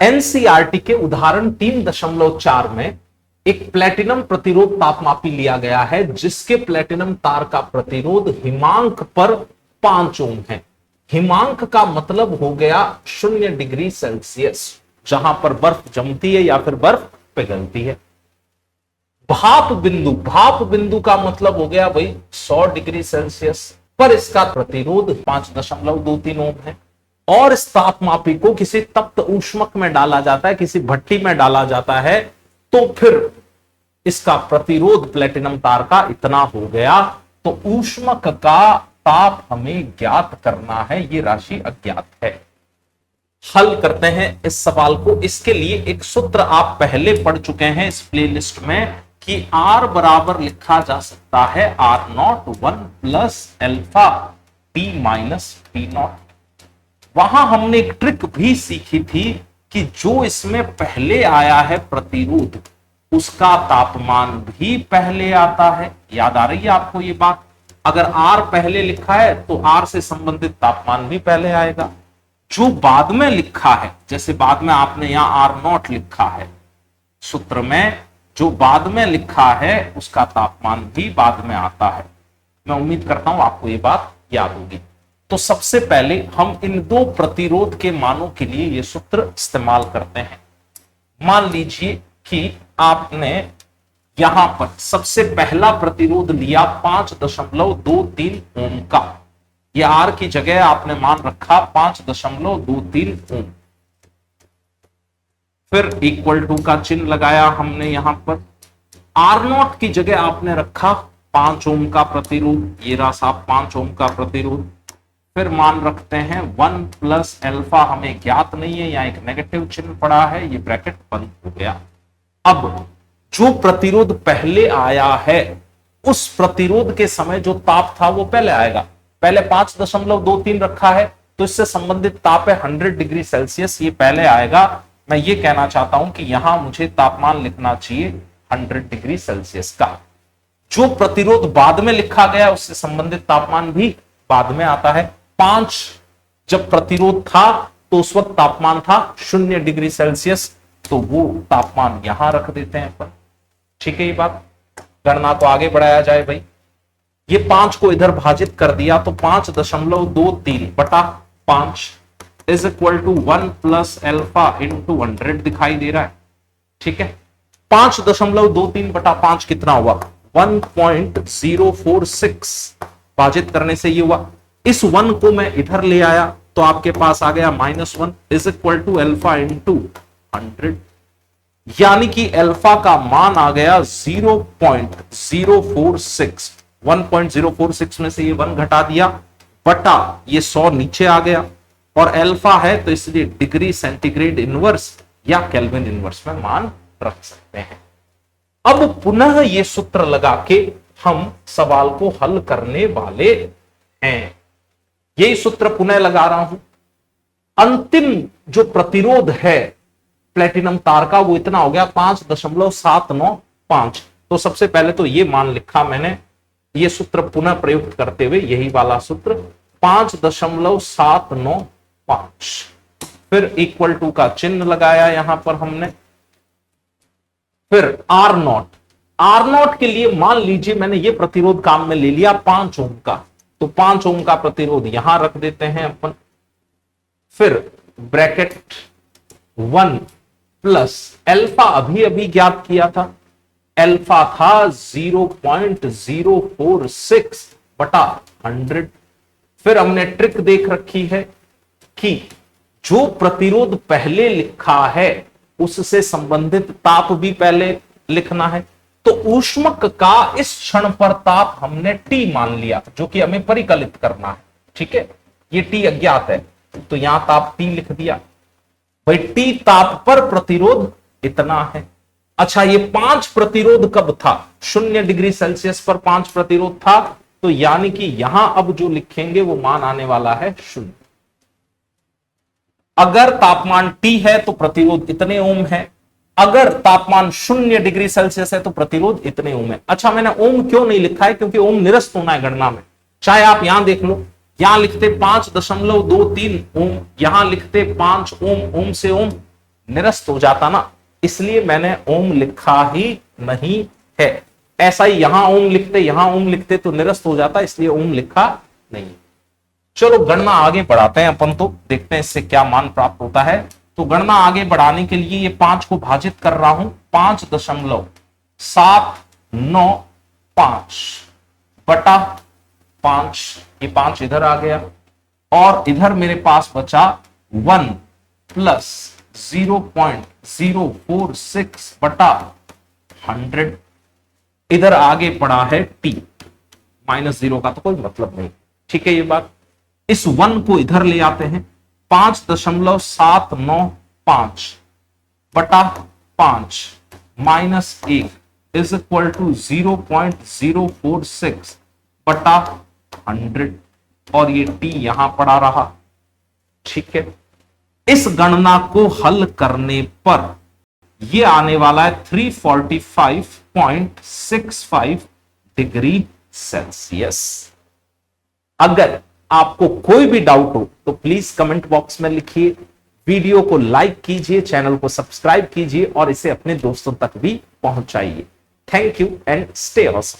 NCERT के उदाहरण 3.4 में एक प्लेटिनम प्रतिरोध तापमापी लिया गया है जिसके प्लेटिनम तार का प्रतिरोध हिमांक पर 5 ओम है। हिमांक का मतलब हो गया 0 डिग्री सेल्सियस, जहां पर बर्फ जमती है या फिर बर्फ पिघलती है। भाप बिंदु का मतलब हो गया भाई 100 डिग्री सेल्सियस पर इसका प्रतिरोध 5.23 ओम है। और इस तापमापी को किसी तप्त ऊष्मक में डाला जाता है, किसी भट्टी में डाला जाता है, तो फिर इसका प्रतिरोध प्लेटिनम तार का इतना हो गया। तो ऊष्मक का ताप हमें ज्ञात करना है, ये राशि अज्ञात है। हल करते हैं इस सवाल को। इसके लिए एक सूत्र आप पहले पढ़ चुके हैं इस प्लेलिस्ट में कि R बराबर लिखा जा सकता है R0 1 plus alpha T minus T0। वहां हमने एक ट्रिक भी सीखी थी कि जो इसमें पहले आया है प्रतिरोध, उसका तापमान भी पहले आता है। याद आ रही है आपको ये बात? अगर R पहले लिखा है तो R से संबंधित तापमान भी पहले आएगा। जो बाद में लिखा है, जैसे बाद में आपने यहां R0 लिखा है सूत्र में, जो बाद में लिखा है उसका तापमान भी बाद में आता है। मैं उम्मीद करता हूं आपको ये बात याद होगी। तो सबसे पहले हम इन दो प्रतिरोध के मानों के लिए ये सूत्र इस्तेमाल करते हैं। मान लीजिए कि आपने यहां पर सबसे पहला प्रतिरोध लिया 5.23 ओम का। ये R की जगह आपने मान रखा 5.23 ओम। फिर इक्वल टू का चिन्ह लगाया हमने यहां पर। R0 की जगह आपने रखा 5 ओम का प्रतिरोध, ये रहा साहब 5 ओम का प्रतिरोध। फिर मान रखते हैं 1 प्लस अल्फा, हमें ज्ञात नहीं है, यहां एक नेगेटिव चिन्ह पड़ा है, ये ब्रैकेट बंद हो गया। अब जो प्रतिरोध पहले आया है उस प्रतिरोध के समय जो ताप था वो पहले आएगा। पहले 5.23 रखा है तो इससे संबंधित ताप है 100 डिग्री सेल्सियस, ये पहले आएगा। मैं ये कहना चाहता हूं कि यहां मुझे तापमान लिखना चाहिए 100 डिग्री सेल्सियस का। जो प्रतिरोध बाद में लिखा गया उससे संबंधित तापमान भी बाद में आता है। 5 जब प्रतिरोध था तो उस वक्त तापमान था 0 डिग्री सेल्सियस, तो वो तापमान यहां रख देते हैं पर। ठीक है, ये बात गणना को आगे बढ़ाया जाए भाई। ये 5 को इधर भाजित कर दिया तो 5.23 बटा 5 is equal to 1 plus alpha into 100 दिखाई दे रहा है। ठीक है, 5.23 बटा 5 कितना हुआ? 1.046। भाजित करने से ये हुआ। इस 1 को मैं इधर ले आया तो आपके पास आ गया -1 is equal to alpha into 100, यानी कि अल्फा का मान आ गया 0.046। 1.046 में से ये 1 घटा दिया बटा ये 100 नीचे आ गया, और अल्फा है तो इसलिए डिग्री सेंटीग्रेड इनवर्स या केल्विन इनवर्स में मान रख सकते हैं। अब पुनः ये सूत्र लगा के हम सवाल को हल करने वाले हैं। यही सूत्र पुनः लगा रहा हूं। अंतिम जो प्रतिरोध है प्लेटिनम तार का वो इतना हो गया 5.795। तो सबसे पहले तो ये मान लिखा मैंने, ये सूत्र पुनः प्रयुक्त करते हुए, यही वाला सूत्र 5.795। फिर इक्वल टू का चिन्ह लगाया यहां पर हमने। फिर R0 के लिए मान लीजिए मैंने ये प्रतिरोध काम में ले लिया 5 ओम का, तो 5 ओम का प्रतिरोध यहां रख देते हैं अपन। फिर ब्रैकेट 1 प्लस अल्फा अभी ज्ञात किया था, अल्फा था 0.046 बटा 100। फिर हमने ट्रिक देख रखी है कि जो प्रतिरोध पहले लिखा है उससे संबंधित ताप भी पहले लिखना है। तो ऊष्मक का इस क्षण पर ताप हमने T मान लिया जो कि हमें परिकलित करना है। ठीक है, ये T अज्ञात है तो यहां ताप T लिख दिया भाई। T ताप पर प्रतिरोध इतना है। अच्छा, ये 5 प्रतिरोध कब था? 0 डिग्री सेल्सियस पर 5 प्रतिरोध था, तो यानी कि यहां अब जो लिखेंगे वो मान आने वाला है 0। अगर तापमान T है तो प्रतिरोध इतने ओम है, अगर तापमान 0 डिग्री सेल्सियस है तो प्रतिरोध इतने ओम है। अच्छा, मैंने ओम क्यों नहीं लिखा है? क्योंकि ओम निरस्त होना है गणना में। चाहे आप यहां देख लो, यहां लिखते 5.23 ओम, यहां लिखते 5 ओम, ओम से ओम निरस्त हो जाता ना, इसलिए मैंने ओम लिखा ही नहीं है। ऐसा ही यहां ओम लिखते तो निरस्त हो जाता, इसलिए ओम लिखा नहीं। चलो गणना आगे बढ़ाते हैं अपन, तो देखते हैं इससे क्या मान प्राप्त होता है। तो गणना आगे बढ़ाने के लिए ये 5 को भाजित कर रहा हूं, 5.795 बटा 5, ये 5 इधर आ गया, और इधर मेरे पास बचा 1 प्लस 0.046 बटा 100, इधर आगे पड़ा है टी, -0 का तो कोई मतलब नहीं, ठीक है ये बात। इस 1 को इधर ले आते हैं, 5.795 बटा 5 -1 इज इक्वल टू 0.046 बटा 100, और ये टी यहां पड़ा रहा, ठीक है। इस गणना को हल करने पर ये आने वाला है 345.65 डिग्री सेल्सियस। अगर आपको कोई भी डाउट हो तो प्लीज कमेंट बॉक्स में लिखिए, वीडियो को लाइक कीजिए, चैनल को सब्सक्राइब कीजिए और इसे अपने दोस्तों तक भी पहुंचाइए। Thank you and stay awesome.